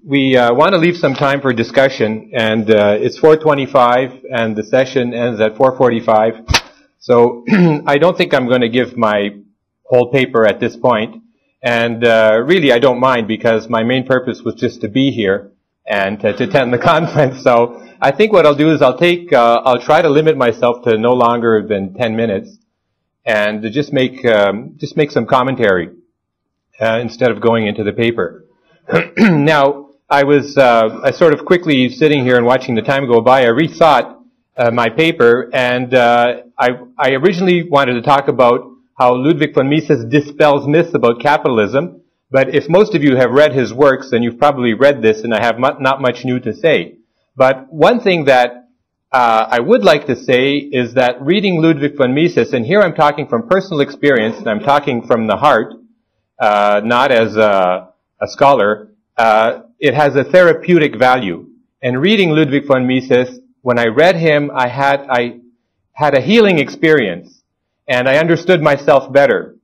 we want to leave some time for discussion, and it's 4:25, and the session ends at 4:45. So I don't think I'm going to give my whole paper at this point, and really I don't mind, because my main purpose was just to be here and to attend the conference. So I think what I'll do is I'll try to limit myself to no longer than 10 minutes, and to just make some commentary instead of going into the paper. Now, I sort of quickly sitting here and watching the time go by, I rethought my paper, and I originally wanted to talk about how Ludwig von Mises dispels myths about capitalism, but if most of you have read his works, then you've probably read this, and I have not much new to say. But one thing that I would like to say is that reading Ludwig von Mises, and here I'm talking from personal experience, and I'm talking from the heart, not as a scholar, it has a therapeutic value. And reading Ludwig von Mises, when I read him, I had a healing experience, and I understood myself better.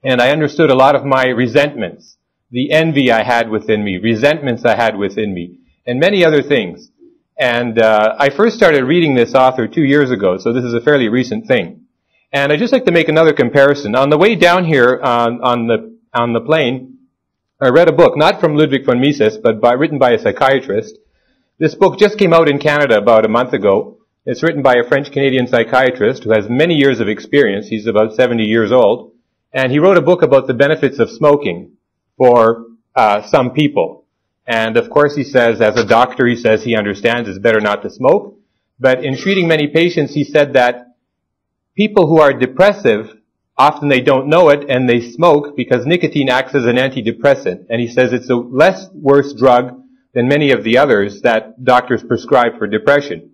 And I understood a lot of my resentments, the envy I had within me, resentments I had within me, and many other things. And I first started reading this author 2 years ago, so this is a fairly recent thing. And I'd just like to make another comparison. On the way down here on the plane, I read a book, not from Ludwig von Mises, but written by a psychiatrist. This book just came out in Canada about a month ago. It's written by a French-Canadian psychiatrist who has many years of experience. He's about 70 years old. And he wrote a book about the benefits of smoking for some people. And of course he says, as a doctor, he says he understands it's better not to smoke. But in treating many patients, he said that people who are depressive, often they don't know it, and they smoke because nicotine acts as an antidepressant. And he says it's a less worse drug than many of the others that doctors prescribe for depression.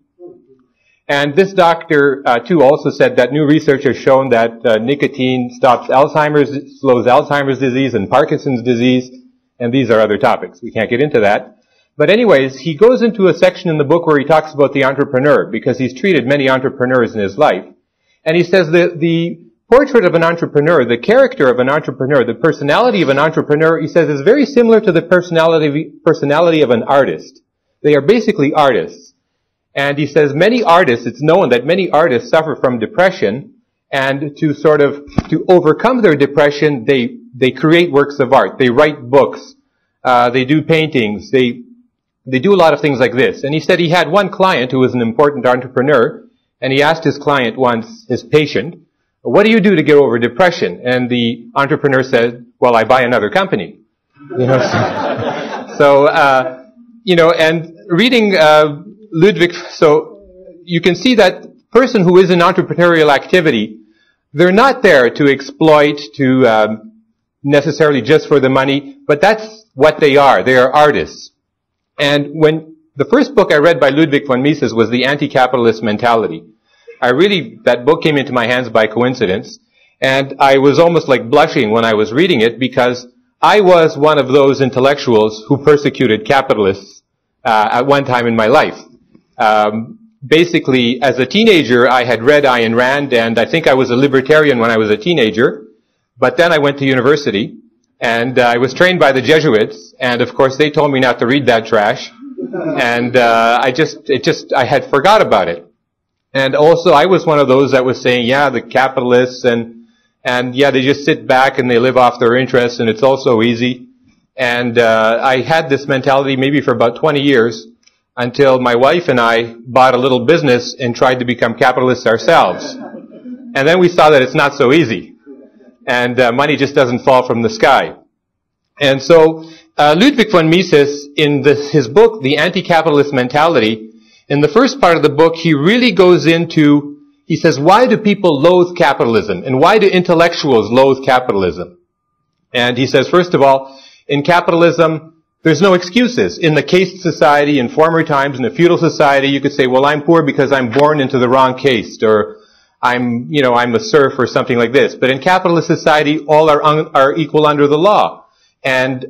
And this doctor, too, also said that new research has shown that nicotine stops Alzheimer's, slows Alzheimer's disease and Parkinson's disease, and these are other topics. We can't get into that. But anyways, he goes into a section in the book where he talks about the entrepreneur, because he's treated many entrepreneurs in his life. And he says that the portrait of an entrepreneur, the character of an entrepreneur, the personality of an entrepreneur, he says, is very similar to the personality of an artist. They are basically artists. And he says many artists, it's known that many artists suffer from depression, and to overcome their depression, they create works of art. They write books. They do paintings. They do a lot of things like this. And he said he had one client who was an important entrepreneur, and he asked his client once, his patient, what do you do to get over depression? And the entrepreneur said, well, I buy another company. And reading Ludwig, so you can see that person who is in entrepreneurial activity, they're not there to exploit, to necessarily just for the money, but that's what they are. They are artists. And when the first book I read by Ludwig von Mises was The Anti-Capitalist Mentality. That book came into my hands by coincidence, and I was almost like blushing when I was reading it, because I was one of those intellectuals who persecuted capitalists at one time in my life. Basically, as a teenager, I had read Ayn Rand, and I think I was a libertarian when I was a teenager. But then I went to university, and I was trained by the Jesuits, and of course they told me not to read that trash. And I had forgot about it. And also, I was one of those that was saying, yeah, the capitalists, and yeah, they just sit back and they live off their interests, and it's all so easy. And I had this mentality maybe for about 20 years, until my wife and I bought a little business and tried to become capitalists ourselves. And then we saw that it's not so easy. And money just doesn't fall from the sky. And so Ludwig von Mises, in his book, The Anti-Capitalist Mentality, in the first part of the book, he really goes into, he says, why do people loathe capitalism? And why do intellectuals loathe capitalism? And he says, first of all, in capitalism, there's no excuses. In the caste society, in former times, in a feudal society, you could say, well, I'm poor because I'm born into the wrong caste, or I'm a serf or something like this. But in capitalist society, all are equal under the law. And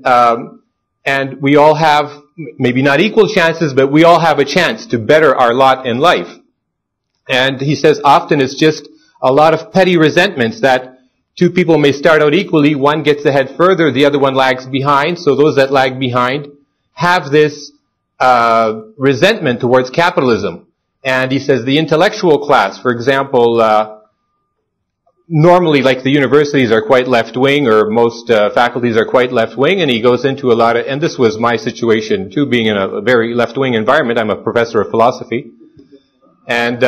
we all have, maybe not equal chances, but we all have a chance to better our lot in life. And he says often it's just a lot of petty resentments that two people may start out equally. One gets ahead further, the other one lags behind. So those that lag behind have this resentment towards capitalism. And he says the intellectual class, for example, normally, like the universities are quite left-wing, or most faculties are quite left-wing, and he goes into a lot of, and this was my situation too, being in a very left-wing environment. I'm a professor of philosophy. And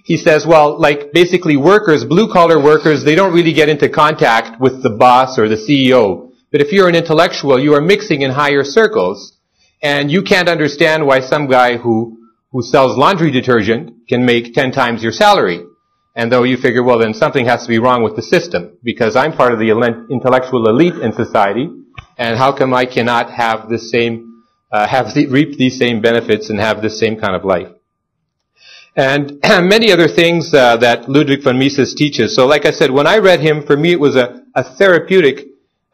he says, well, like basically workers, blue-collar workers, they don't really get into contact with the boss or the CEO. But if you're an intellectual, you are mixing in higher circles, and you can't understand why some guy who sells laundry detergent can make 10 times your salary. And though you figure, well, then something has to be wrong with the system, because I'm part of the intellectual elite in society, and how come I cannot have the same, reap these same benefits and have this same kind of life? And many other things that Ludwig von Mises teaches. So like I said, when I read him, for me it was a therapeutic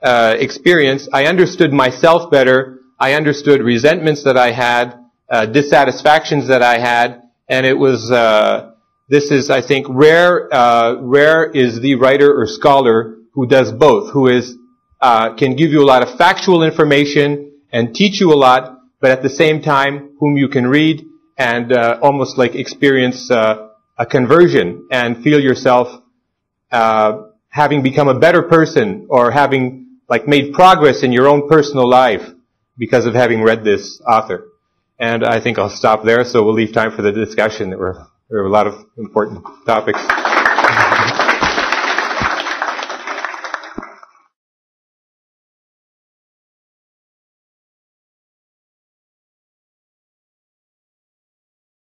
experience. I understood myself better. I understood resentments that I had, dissatisfactions that I had, and it was this is, I think, rare is the writer or scholar who does both, who is can give you a lot of factual information and teach you a lot, but at the same time, whom you can read and almost like experience a conversion and feel yourself having become a better person, or having like made progress in your own personal life because of having read this author. And I think I'll stop there, so we'll leave time for the discussion. There were a lot of important topics.